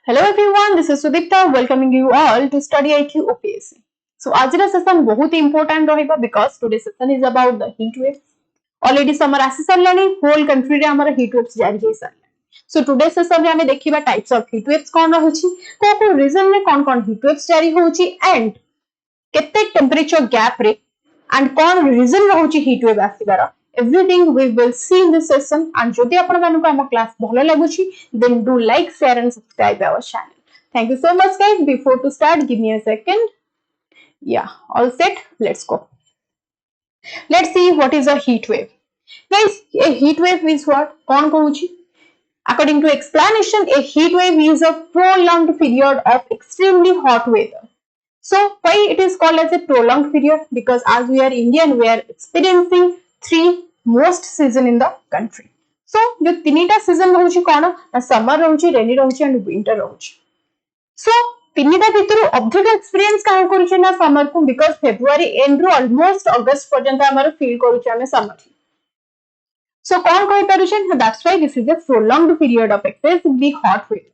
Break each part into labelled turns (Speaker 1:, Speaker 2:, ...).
Speaker 1: Hello everyone, this is Sudipta welcoming you all to StudyIQ OPSC. So today's session बहुत important रहिबा because today's session is about the heat waves. Already summer आसी सरलानी whole country रे हमारा heat waves जारी हे सरला. So today's session रे हमें देखिबा types of heat waves कौन रहुची, को region में कौन heat waves जारी होची and केते temperature gap रे and कौन reason रहुची heat wave आसीबार. Everything we will see in this session and jodi apan manu ko ama class bhalo laguchi then do like share and subscribe our channel. Thank you so much guys. Before to start give me a second. Yeah, all set, let's go. Let's see what is a heat wave. Guys, a heat wave is what kon kohuchi. According to explanation, a heat wave is a prolonged period of extremely hot weather. So why it is called as a prolonged period? Because as we are Indian, we are experiencing three most season in the country. So जो तीनटा season रहुची कौन ना summer रहुची, rainy रहुची and winter रहुची. So तीनटा भितरु अधिक experience काहे करूचे ना summer को because February end row almost August पर्यंत हमारे feel करूचे हमें summer. So कौन कहि पारुचे? That's why this is a prolonged period of excessively hot weather,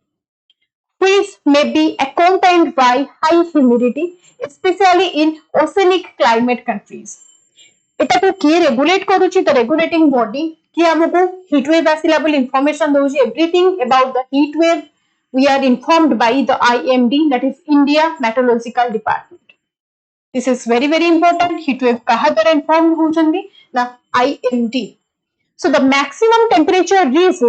Speaker 1: which may be accompanied by high humidity, especially in oceanic climate countries. एटा को किए regulate करूची तो रेगुलेटिंग बॉडी कि हमको हीट वेव आसिला बोली इंफॉर्मेशन दोची everything about the heat wave we are informed by the IMD that is India meteorological department. This is very important. Heat wave कहा द्वारा इन्फॉर्म होचंदी ना IMD. So the maximum temperature reaches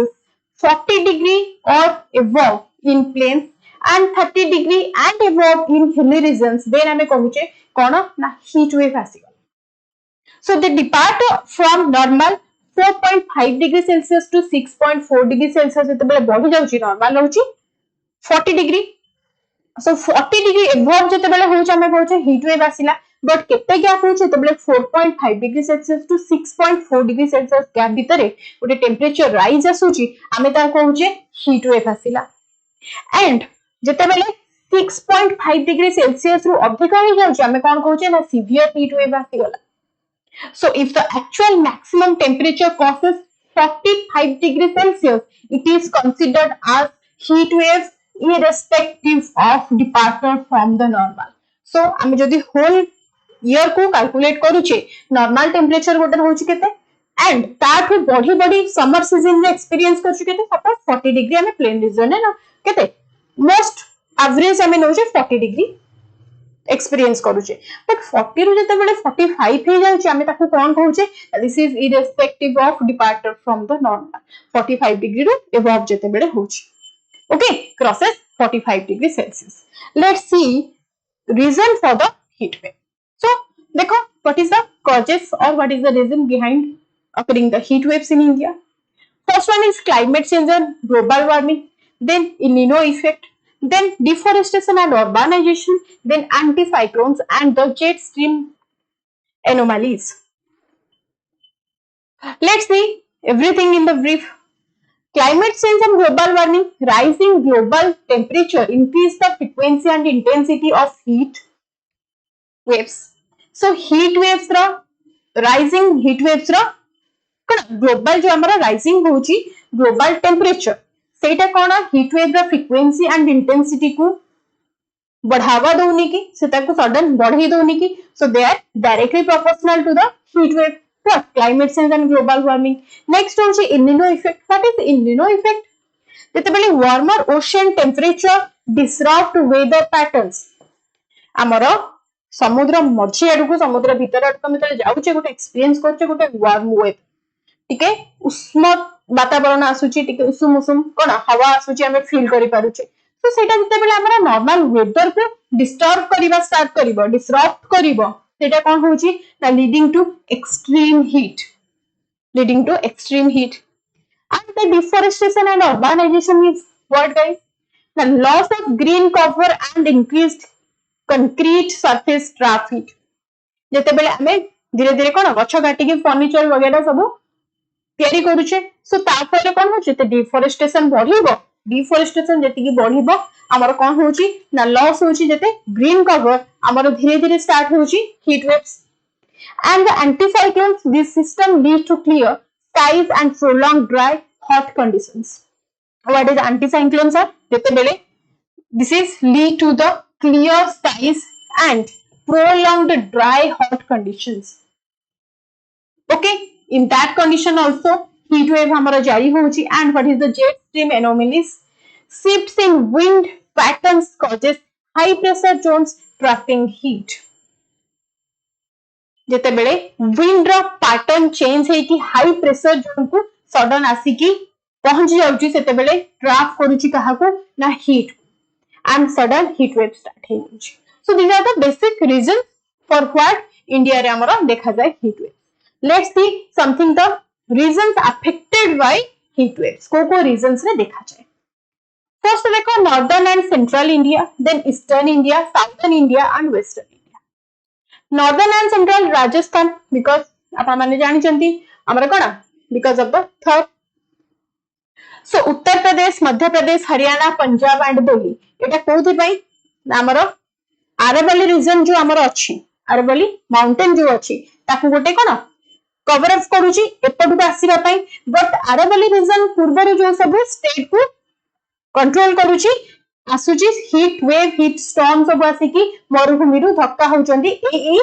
Speaker 1: 40 degree or above in plains and 30 degree and above in hilly regions. then हमें कहूचे कोन ना heat wave आसी. So they depart from normal 4.5 degree Celsius to 6.4 degree Celsius. जते बेले बढ़ी जाउची normal रहउची 40 degree. So 40 degree above जते बेले होउची हमें कहउचे heat wave आसिला. But केते गैप होउची जते बेले 4.5 degree Celsius to 6.4 degree Celsius gap भितरे गोटे टेम्परेचर राइज आसुची हमें ता कहउचे heat wave आसिला. And जते बेले 6.5 degree Celsius रु अधिक हो जाउची हमें कोन कहउचे ना severe heat wave आसिगला. So if the actual maximum temperature crosses 45 degrees Celsius, it is considered as heat wave irrespective of departure from the normal. So आम जदि whole year को calculate करूचे normal temperature गोटे होची केते and ताठु बढ़ी summer season रे experience करछु केते suppose 40 degree हमें plain region है ना केते most average हमें नोचे 40 degree experience करूचे but 40 रु जते बेले 45 हे जाउचे हमें ताको कोन कहउचे this is irrespective of departure from the normal. 45 degree रु above जते बेले होची okay crosses 45 degree Celsius. Let's see reason for the heat wave. So देखो what is the causes or what is the reason behind occurring the heat waves in India. First one is climate change and global warming, then El Nino effect, then deforestation and urbanization, then anticyclones and the jet stream anomalies. Let's see everything in the brief. Climate change and global warming. Rising global temperature increase the frequency and intensity of heat waves. So heat waves ra rising heat waves ra global जो हमारा rising होची global temperature सेटा कोना heat wave रा frequency and intensity को बढ़ावा दोनी की सेटा को सडन बढ़ाई दोनी की so they are directly proportional to the heat wave. What climate change and global warming. Next होची El Nino effect. What is El Nino effect? जते बेले warmer ocean temperature disrupt weather patterns हमरो समुद्र मझी आडू को समुद्र भीतर आडू तमे तले जाउचे गोटे एक्सपीरियंस करचे गोटे वार्म वेव टिके उष्म वातावरण आसुची टिके उषुम उषुम कोन हवा आसुची हमें फील करि पारुचे. तो सेटा जते बेले हमरा नॉर्मल वेदर को डिस्टर्ब करिबा स्टार्ट करिवो डिसरप्ट करिवो सेटा कोन होची ना leading to extreme heat and the deforestation and urbanization is what guys? The loss of green cover and increased concrete surface traffic. जते बेले हमें धीरे धीरे कोन गछ काटी के फर्नीचर वगैरह सब तैयारी करूचे सो ताफले कोन होचे ते डिफोरेस्टेशन बढ़िबो. डिफोरेस्टेशन जति की बढ़िबो हमर कोन होची ना लॉस होची जते ग्रीन कवर हमर धीरे धीरे स्टार्ट होची heat waves and the anticyclones. This system leads to clear skies and prolonged dry hot conditions. What is anticyclones are? जते बेले This is lead to the clear skies and prolonged dry hot conditions. Okay, in that condition also heat wave hamara jari hochi. And what is the jet stream anomalies? Shifts in wind patterns causes high pressure zones trapping heat. ଯେତେବେଳେ wind ର pattern change ହେଇକି high pressure zone କୁ sudden ଆସିକି ପହଞ୍ଚି ଯାଉଛି ସେତେବେଳେ trap କରୁଛି କାହାକୁ ନା heat and sudden heat wave start ହେଇଯାଉଛି. So these are the basic reasons for what India ରେ ଆମର ଦେଖାଯାଏ heat wave. Let's see something the reasons affected by heat waves. को reasons रे देखा जाए. First देखो northern and central India, then eastern India, southern India and western India. Northern and central Rajasthan because आपण माने जानि चंती हमरा कोना because of the third. So Uttar Pradesh, Madhya Pradesh, Haryana, Punjab and Delhi एटा कोथि पई हमरो Aravalli region जो हमरो अछि Aravalli mountain जो अछि ताकू गोटे कोन कवर अप करूची एपटू आसीबा पई बट Aravalli region पूर्वरु जो सब स्टेट को कंट्रोल करूची आसुची हीट वेव हीट स्टॉर्म सब आसीकी मरुभूमि रु धक्का होचंदी ए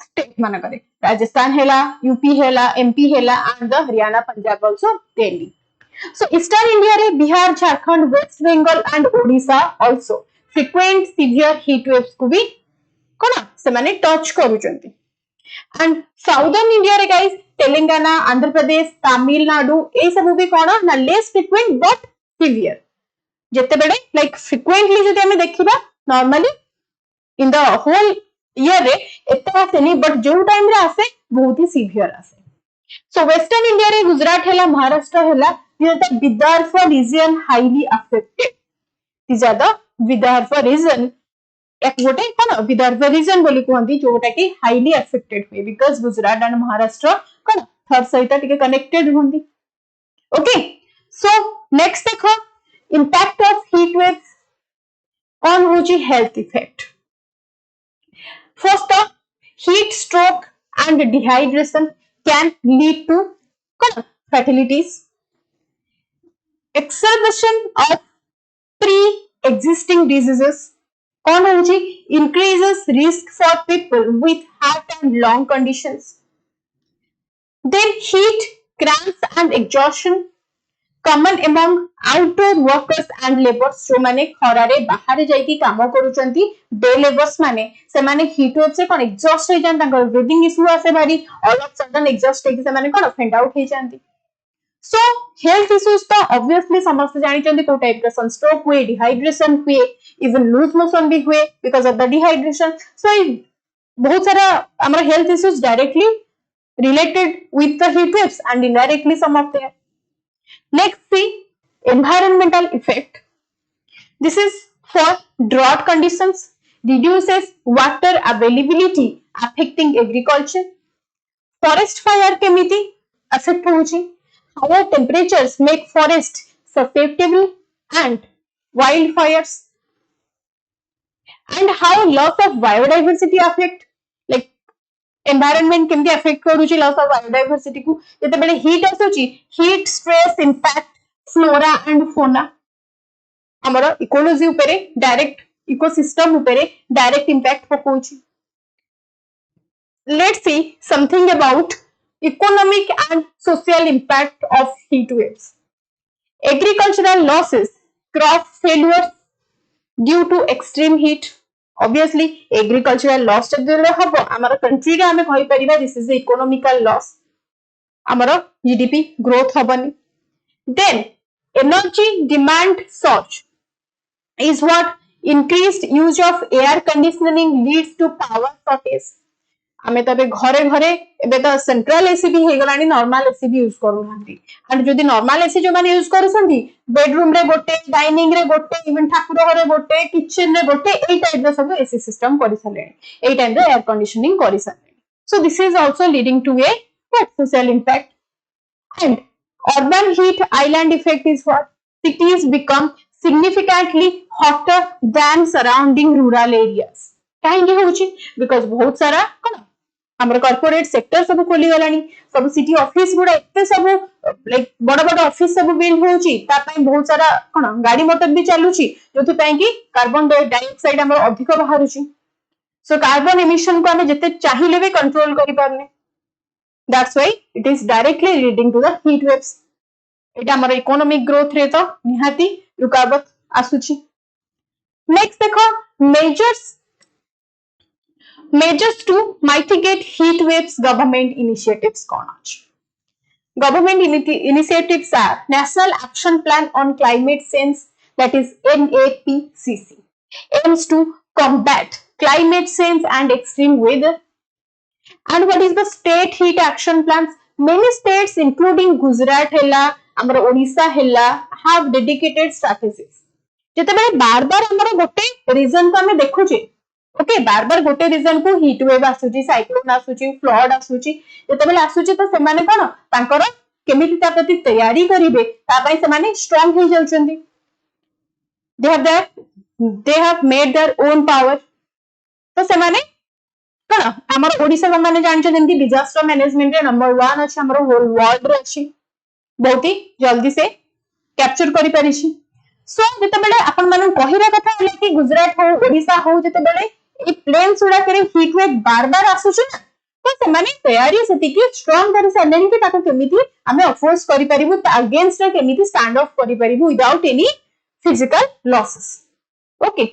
Speaker 1: स्टेट माने करे राजस्थान हेला यूपी हेला एमपी हेला and the Haryana Punjab also Delhi. So eastern India रे Bihar Jharkhand west Bengal and Odisha also frequent severe heat waves को भी कोना से माने टच करूचंती. एंड साउदर्न इंडिया रे गाइस तेलंगाना आंध्र प्रदेश तमिलनाडु ए सब भी कोना ना लेस फ्रीक्वेंट बट सिवियर जेतेबेले लाइक फ्रीक्वेंटली जदि हमें देखिबा normally in the whole year रे एते आसेनी बट जो टाइम रे आसे बहुत ही सिवियर आसे. सो वेस्टर्न इंडिया रे गुजरात हेला महाराष्ट्र हेला the Vidarbha region highly affected. This are the Vidarbha region एक गोटे कोन विदर्भ रीजन बोली कहंती जोटा कि हाईली अफेक्टेड हुए बिकॉज गुजरात एंड महाराष्ट्र कोन थर्ड सहित टिके कनेक्टेड होंदी. ओके सो नेक्स्ट देखो impact of heat waves on hochi health effect. First up, heat stroke and dehydration can lead to fatalities. Exacerbation of pre-existing diseases increases risk for people with heart and lung conditions. Then heat, cramps and exhaustion common among outdoor workers and laborers जो माने खरा रे बाहर जाईकी काम करूचंती day labours माने से माने heat wave से कोन एग्जॉस्ट हो जान तांकर ब्रीथिंग इशू आसे भारी ऑल ऑफ सडन एग्जॉस्ट हे से माने कोन फेंड आउट हे जानती. सो हेल्थ इश्यूज तो ऑब्वियसली समस्त जानि चंती को टाइप का सनस्ट्रोक हुए डिहाइड्रेशन हुए इवन लूज मोशन भी हुए because of the dehydration. So बहुत सारा हमरा health issues directly related with the heat waves and indirectly some of there. Next, see environmental effect. This is for drought conditions, reduces water availability affecting agriculture. Forest fire केमिति affect होउची. Higher temperatures make forest susceptible and wildfires. And how loss of biodiversity affect like environment केमती affect करूची loss of biodiversity को जेतेबेले heat आसुची heat stress impact flora and fauna हमरो ecology उपरे direct ecosystem उपरे डायरेक्ट इम्पैक्ट पकोची. Let's see something about economic and social impact of heat waves. Agricultural losses, crop failures due to extreme heat. Obviously agricultural loss जदि हबो हमर country रे हमें कहि परिबा दिस इज इकोनॉमिकल लॉस हमर जीडीपी ग्रोथ हबनी. Then energy demand surge is what increased use of air conditioning leads to power shortage. आमे तबे घरे घरे एबे तो सेंट्रल एसी भी हे गलानी नॉर्मल एसी भी यूज करू नांती एंड जदी नॉर्मल एसी जो माने यूज करसंती बेडरूम रे गोटे डाइनिंग रे गोटे इवन ठाकुर घरे गोटे किचन रे गोटे एई टाइप रो सब एसी सिस्टम करि सले एई टाइम रे एयर कंडीशनिंग करि सले. So this is also leading to a social impact. And urban heat island effect is what cities become significantly hotter than surrounding rural areas. कहीं होची बिकॉज बहुत सारा कोन हमर कॉर्पोरेट सेक्टर सब खोली गलानी सब सिटी ऑफिस गुडा एते सब लाइक बड़ बड़ ऑफिस सब बिल्ड होउची ता पई बहुत सारा कोन गाड़ी मोटर भी चालुची जोथि पई कि कार्बन डाइऑक्साइड हमर अधिक बाहरुची सो कार्बन एमिशन को हमें जिते चाहिए भी कंट्रोल करि पारने that's why it is directly leading to the heat waves एटा हमर इकोनॉमिक ग्रोथ रे तो निहाती रुकावट आसुची नेक्स्ट देखो measures to mitigate heat waves government initiatives कौन अछि government initiatives are National Action Plan on Climate Change that is NAPCC aims to combat climate change and extreme weather and what is the state heat action plans many states including Gujarat hella amara Odisha hella have dedicated strategies जेतेबेले बार बार हमर गोटे reason को हमें देखुचे okay बार बार गोटे reason को heat wave आसुची cyclone आसुची flood आसुची जेतेबेले आसुची तो से माने कोन तांकर केमिति ता प्रति तैयारी करिवे ता पई से माने स्ट्रांग हो जाउचंदी they have made their own power तो से माने कोन हमर ओडिसा माने जान जेंति डिजास्टर मैनेजमेंट रे नंबर 1 अछि हमर होल वर्ल्ड रे अछि बहुत ही जल्दी से कैप्चर करि परिछि सो जेतेबेले आपन मानु कहिरा कथा हले कि गुजरात हो ओडिसा हो जेतेबेले ए प्लेन्स उडा करे हीट वेव बार बार आसुछ ना तो से माने तैयारी सेति कि स्ट्रांग करि सलेन कि ताको केमिति हमें अफोर्स करि परिबु अगेंस्ट रे केमिति स्टैंड ऑफ करि परिबु without any physical losses okay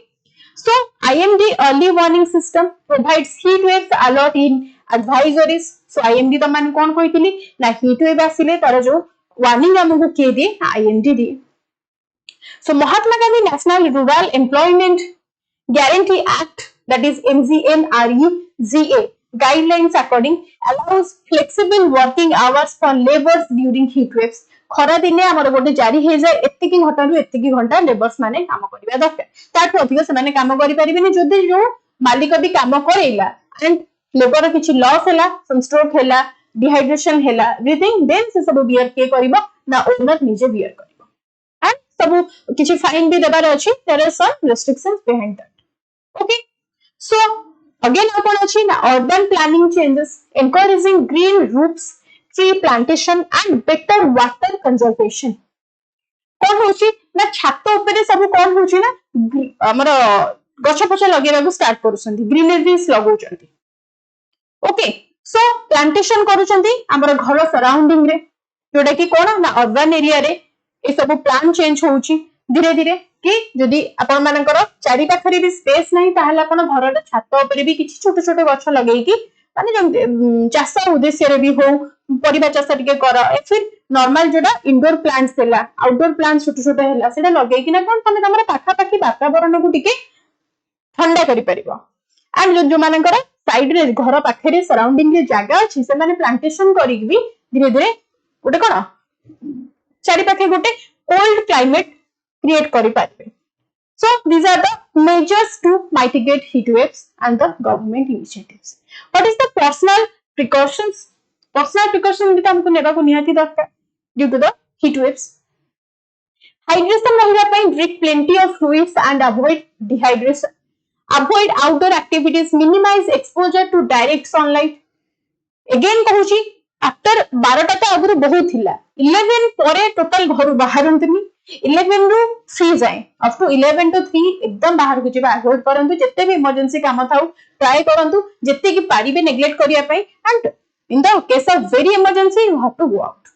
Speaker 1: so IMD early warning system provides heat waves alert in advisories so IMD त मान कोन कहितली ना heat wave आसिले तार जो वार्निंग हमहु के दे IMD they So Mahatma Gandhi National Rural Employment Guarantee Act that is MGNREGA guidelines according allows flexible working hours for laborers during heat waves. खरा दिने हमर गोटे जारी हे जाय एत्ति की घंटा रु एत्ति की घंटा लेबर्स माने काम करिबा दरकार ताठो अधिक से माने काम करि परिबेनी जदि जो मालिक भी काम करेला एंड लेबर किछि लॉस हैला सम स्ट्रोक हैला डिहाइड्रेशन हैला एवरीथिंग देन से सब बियर के करिवो ना ओनर निजे बियर करिवो and सब किछि फाइन भी देबार अछि there are some restrictions behind that okay so again अपन अछि ना urban planning changes encouraging green roofs tree plantation and better water conservation कोन होछि ना छात ऊपर सब कोन होछि ना हमर गछ पछ लगेबा स्टार्ट करूछंती ग्रीनरीज लगौछंती ओके सो प्लांटेशन करूछंती हमर घर सराउंडिंग रे जोडा कि कोन ना अर्बन एरिया रे ए सब प्लान चेंज होउची धीरे धीरे कि जदि आपण मानकर चारि पाखरे भी स्पेस नहीं ताहला आपण घर रे छात ऊपर भी किछि छोटे छोटे गछ लगेई कि माने चाष उद्देश्य रे भी हो परिबा चाष टिके कर फिर नॉर्मल जोडा इंडोर प्लांट्स हैला आउटडोर प्लांट्स छोटे छोटे हैला सेटा लगेई कि ना कोन तमे हमर पाखा पाखी वातावरण को टिके ठंडा करि परिबो एंड जो मानकर साइड रे घर पाखरे सराउंडिंग रे जागा अछि से माने प्लांटेशन करी भी धीरे धीरे गोटे कोन चारि पाखे गोटे कोल्ड क्लाइमेट क्रिएट करि पारबे so these are the measures to mitigate heat waves and the government initiatives what is the personal precautions भी हमको नेबा को निहाती दरकार due to the heat waves hydration रहिबा पई drink plenty of fluids and avoid dehydration avoid outdoor activities minimize exposure to direct sunlight again कहूची after 12टा तो आगुरु बहुत थिला 11 परे टोटल घर बाहरंतनी 11 रु 3 जाए अप टू 11 to 3 एकदम बाहर को जेबा अवॉइड करंतु जत्ते भी इमरजेंसी काम थाउ ट्राई करंतु जत्ते की पारिबे नेग्लेक्ट करिया पई and in the case of very emergency you have to go out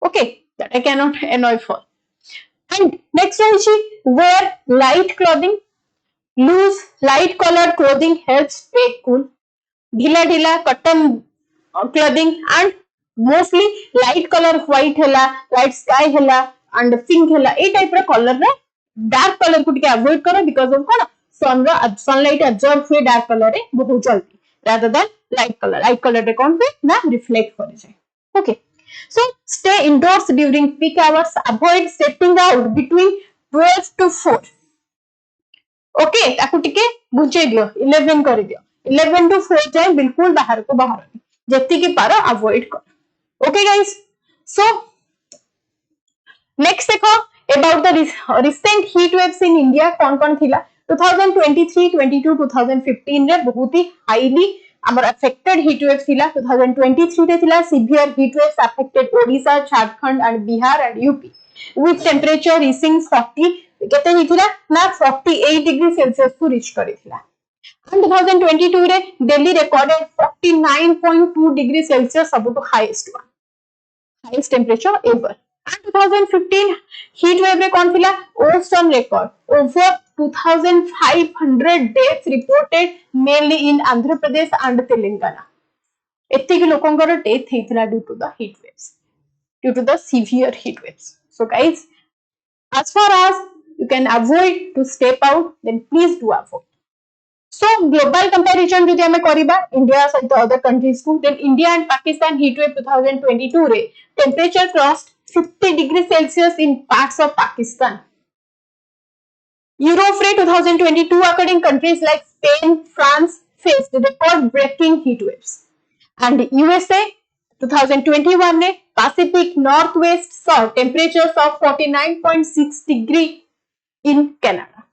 Speaker 1: okay that I can not annoy for and next होची wear light clothing loose light colour clothing helps stay cool ढीला ढीला cotton clothing and mostly light colour white हैला light sky हैला and pink हैला ए type रे colour रे dark colour को टिके अवॉइड करो बिकॉज़ ऑफ कोन सनलाइट एब्जॉर्ब हुए डार्क कलर रे बहुत जल्दी रादर देन लाइट कलर रे कोन पे ना रिफ्लेक्ट करे जाय okay so stay endorse during peak hours avoid stepping out between 12 to 4 okay ताकू टिके बुझे दियो 11 कर दियो 11 to 4 जाए बिल्कुल बाहर को बाहर जत्ती की पारो अवॉइड कर okay guys so next देखो about the recent heat waves in India कौन कौन थिला 2023 22 2015 रे बहुत ही हाईली आमर अफेक्टेड हीट वेव थिला 2023 रे थिला severe heat waves affected Odisha Jharkhand and Bihar and UP with temperature reaching 40 केते हिथिला ना 48 डिग्री सेल्सियस को रीच करिथिला एंड 2022 रे दिल्ली रिकॉर्डेड 49.2 डिग्री सेल्सियस सबटू highest temperature ever and 2015 heat wave रे कौन थिला ओसन record over 2500 deaths reported mainly in Andhra Pradesh and Telangana एतिक लोकंकर डेथ हेतिला due to the heat waves due to the severe heat waves so guys as far as you can avoid to step out then please do avoid so global comparison जदि हमें करिबा India सहित other countries को then India and Pakistan heat wave 2022 रे temperature crossed 50 degree Celsius in parts of Pakistan. Europe 2022 according countries like Spain, France faced record-breaking heat waves. And USA 2021 ने Pacific Northwest saw temperatures of 49.6 degree in Canada.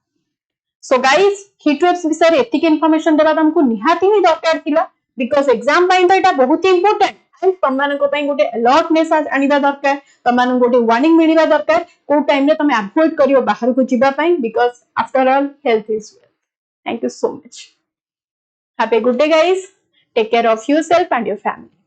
Speaker 1: So guys, heat waves विषय एतिक information देबा हमको निहाती ही दरकार थिला because exam ପାଇଁ ତ एटा बहुत important and तमनको ପାଇଁ गोटे अलर्टनेस आनिबा दरकार तमन गोटे वार्निंग मिलिबा दरकार को टाइम रे तमे अवॉइड करियो बाहर को जिबा ପାଇଁ because after all health is wealth. Thank you so much. Have a good day guys. Take care of yourself and your family.